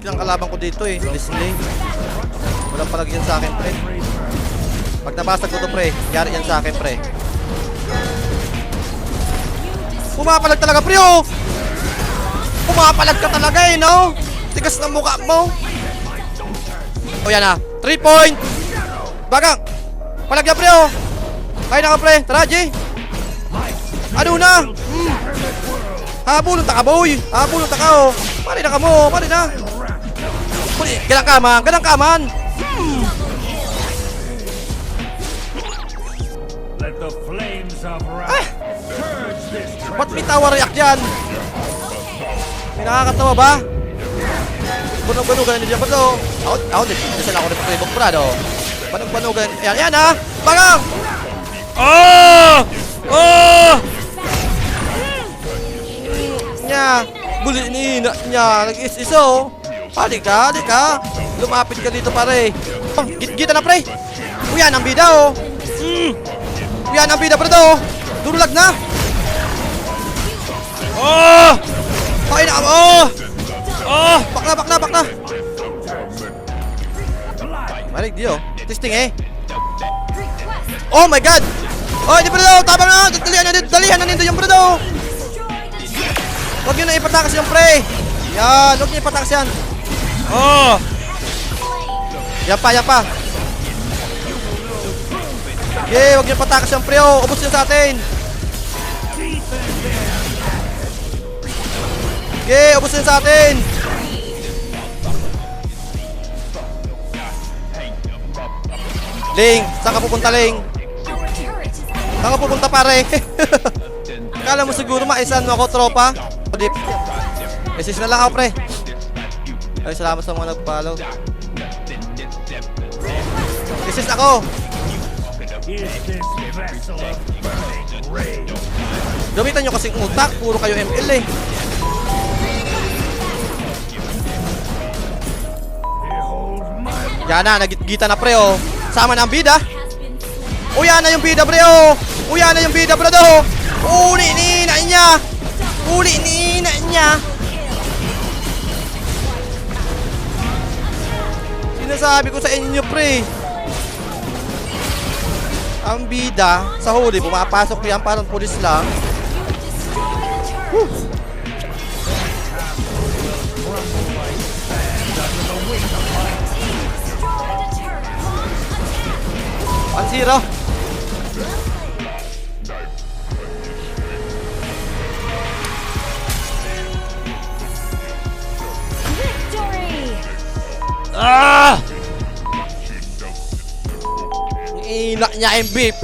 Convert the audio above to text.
Ang kalaban ko dito eh, Leslie. Walang palagyan sa akin, pre. Pag nabasag ko to, pre, yari yan sa akin, pre. Pumapalag talaga, pre, oh! Pumapalag ka talaga eh, no? Tigas ng mukha mo. O yan na, 3 point. Bagang, palagyan, pre, oh. Kaya na ka, pre, tara, G. Ano na? Habulong ta ka, boy. Habulong ta ka, oh. Pari na ka mo, pari na. Ganang ka man. Let the flames of wrath purge this Ba't may tawa react yan? May nakakatawa ba? Banog-banogan nila ba ito? Ako, disal ako rin ito brado. Banog-banogan. Yan ha. Bagang! Nya, buli ni nya, nag-is-iso. Halik ka. Lumapit ka dito, pare. Oh, git-gita na, pre. Uyan ang bida, oh. Uyan ang bida, pre, to. Durulag na. Oh! Pakin na, oh! Oh! Bakla. Marig, di, oh. Testing, eh. Oh my God! Oh, hindi, pre, to. Tabang na. Dalihan na nito yung, pre, to. Huwag nyo na ipatakas yung, pre. Yan, huwag nyo ipatakas yan. Oh! Yan pa. Okay, huwag niyo patakas yung pre, oh. Ubus niyo sa atin. Okay, ubus niyo sa atin. Ling, saan ka pupunta, Ling? Saan ka pupunta, pare? Kala mo siguro maisan mo ako, tropa? Dip. Message na lang ako, pre. Ay, salamat sa mga nag-follow. Message ako. is this vessel of burning rage. Gamitan nyo kasing utak, puro kayo ML eh. Behold my Yan na, nagitgita na pre, oh. Sama na ang bida. O yan na yung bida, pre, oh. O yan na yung bida, pre, oh. Uli ni na niya. Sinasabi ko sa inyo, pre. Ang bida sa huli, pumapasok yan parang pulis lang. Ang zero. Ah! Ina niya MVP.